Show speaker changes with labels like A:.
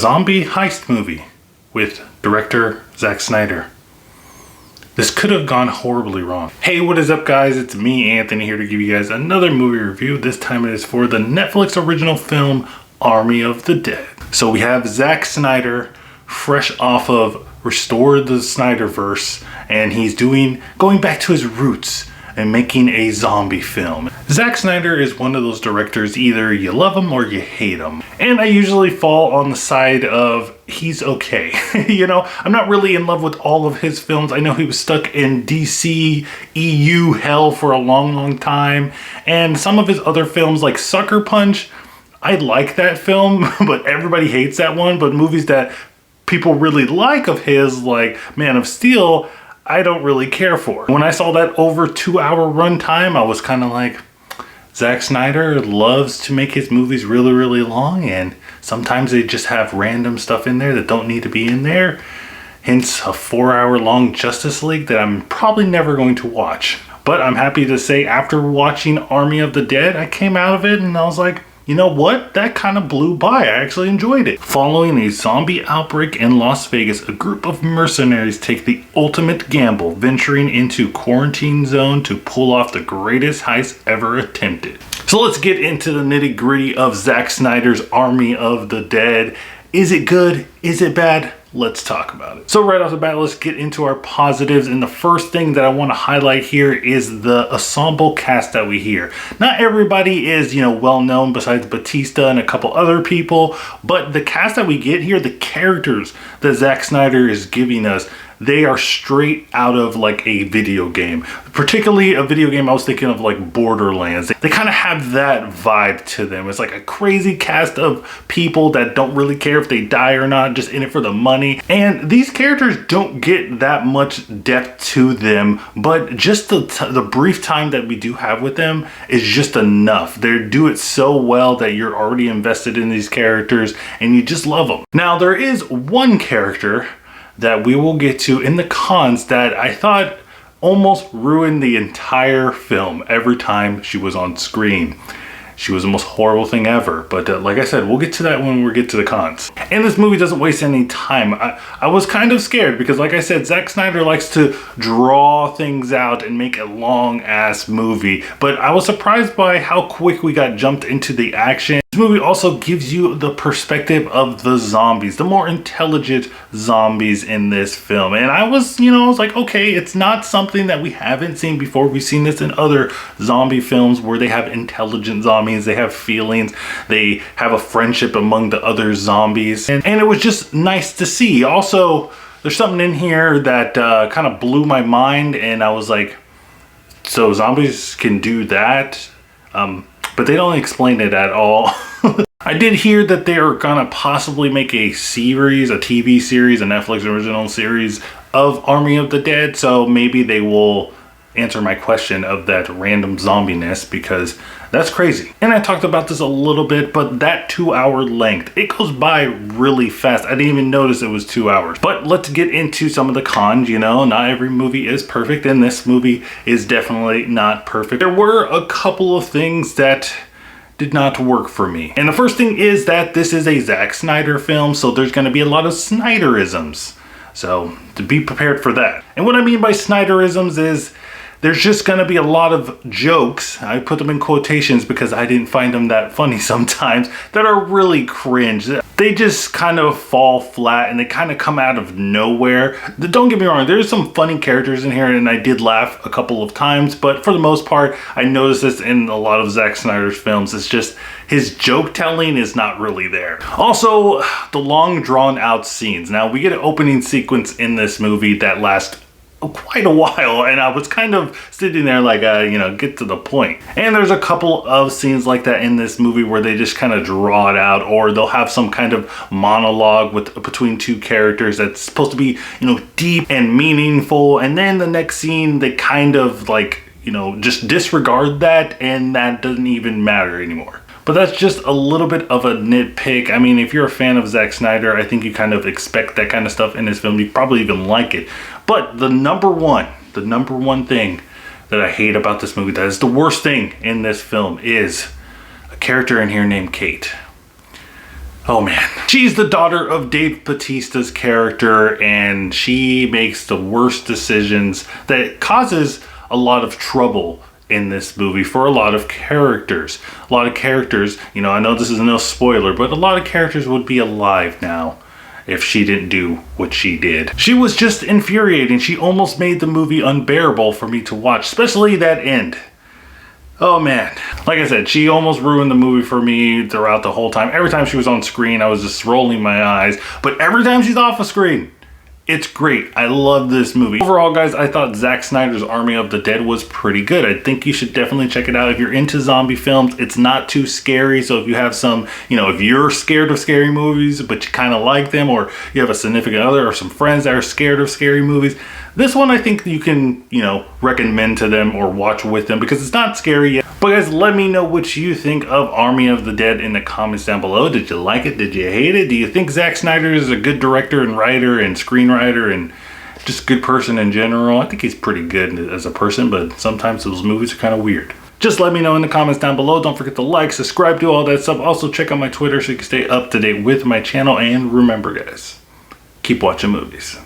A: zombie heist movie with director Zack Snyder. This could have gone horribly wrong. Hey, what is up guys? It's me, Anthony, here to give you guys another movie review. This time it is for the Netflix original film, Army of the Dead. So we have Zack Snyder, fresh off of Restore the Snyderverse, and he's going back to his roots and making a zombie film. Zack Snyder is one of those directors, either you love him or you hate him. And I usually fall on the side of he's okay. You know, I'm not really in love with all of his films. I know he was stuck in DC, EU hell for a long time. And some of his other films like Sucker Punch, I like that film, but everybody hates that one. But movies that people really like of his, like Man of Steel, I don't really care for. When I saw that over 2-hour runtime, I was kind of like, Zack Snyder loves to make his movies really long, and sometimes they just have random stuff in there that don't need to be in there. Hence a 4-hour long Justice League that I'm probably never going to watch. But I'm happy to say after watching Army of the Dead, I came out of it and I was like, you know what? That kind of blew by. I actually enjoyed it. Following a zombie outbreak in Las Vegas, a group of mercenaries take the ultimate gamble, venturing into quarantine zone to pull off the greatest heist ever attempted. So let's get into the nitty-gritty of Zack Snyder's Army of the Dead. Is it good? Is it bad? Let's talk about it. So right off the bat, let's get into our positives. And the first thing that I want to highlight here is the ensemble cast that we hear. Not everybody is, well known besides Bautista and a couple other people, but the cast that we get here, the characters that Zack Snyder is giving us, they are straight out of like a video game. Particularly a video game I was thinking of like Borderlands. They kind of have that vibe to them. It's like a crazy cast of people that don't really care if they die or not, just in it for the money. And these characters don't get that much depth to them, but just the brief time that we do have with them is just enough. They do it so well that you're already invested in these characters and you just love them. Now there is one character that we will get to in the cons that I thought almost ruined the entire film every time she was on screen. She was the most horrible thing ever, but like I said, we'll get to that when we get to the cons. And this movie doesn't waste any time. I was kind of scared because like I said, Zack Snyder likes to draw things out and make a long ass movie, but I was surprised by how quick we got jumped into the action. This movie also gives you the perspective of the zombies, the more intelligent zombies in this film. And I was like, okay, it's not something that we haven't seen before. We've seen this in other zombie films where they have intelligent zombies, they have feelings, they have a friendship among the other zombies. And it was just nice to see. Also, there's something in here that kind of blew my mind, and I was like, so zombies can do that? But they don't explain it at all. I did hear that they are gonna possibly make a series, a TV series, a Netflix original series of Army of the Dead. So maybe they will answer my question of that random zombiness, because that's crazy. And I talked about this a little bit, but that 2-hour length, it goes by really fast. I didn't even notice it was 2 hours. But let's get into some of the cons. Not every movie is perfect, and this movie is definitely not perfect. There were a couple of things that did not work for me. And the first thing is that this is a Zack Snyder film, so there's gonna be a lot of Snyderisms. So to be prepared for that. And what I mean by Snyderisms is there's just gonna be a lot of jokes, I put them in quotations because I didn't find them that funny sometimes, that are really cringe. They just kind of fall flat and they kind of come out of nowhere. Don't get me wrong, there's some funny characters in here and I did laugh a couple of times, but for the most part, I noticed this in a lot of Zack Snyder's films. It's just his joke telling is not really there. Also, the long drawn out scenes. Now we get an opening sequence in this movie that lasts quite a while, and I was kind of sitting there like, get to the point. And there's a couple of scenes like that in this movie where they just kind of draw it out, or they'll have some kind of monologue between two characters that's supposed to be, deep and meaningful, and then the next scene they kind of like, just disregard that, and that doesn't even matter anymore. But that's just a little bit of a nitpick. I mean, if you're a fan of Zack Snyder, I think you kind of expect that kind of stuff in his film. You probably even like it. But the number one thing that I hate about this movie, that is the worst thing in this film, is a character in here named Kate. Oh man. She's the daughter of Dave Bautista's character, and she makes the worst decisions that causes a lot of trouble in this movie for a lot of characters. A lot of characters, you know, I know this is no spoiler, but a lot of characters would be alive now if she didn't do what she did. She was just infuriating. She almost made the movie unbearable for me to watch, especially that end. Oh man. Like I said, she almost ruined the movie for me throughout the whole time. Every time she was on screen, I was just rolling my eyes. But every time she's off the screen, it's great. I love this movie. Overall, guys, I thought Zack Snyder's Army of the Dead was pretty good. I think you should definitely check it out if you're into zombie films. It's not too scary, so if you have some, you know, if you're scared of scary movies, but you kind of like them, or you have a significant other or some friends that are scared of scary movies, this one I think you can, you know, recommend to them or watch with them because it's not scary yet. But guys, let me know what you think of Army of the Dead in the comments down below. Did you like it? Did you hate it? Do you think Zack Snyder is a good director and writer and screenwriter and just a good person in general? I think he's pretty good as a person, but sometimes those movies are kind of weird. Just let me know in the comments down below. Don't forget to like, subscribe, do all that stuff. Also check out my Twitter so you can stay up to date with my channel. And remember, guys, keep watching movies.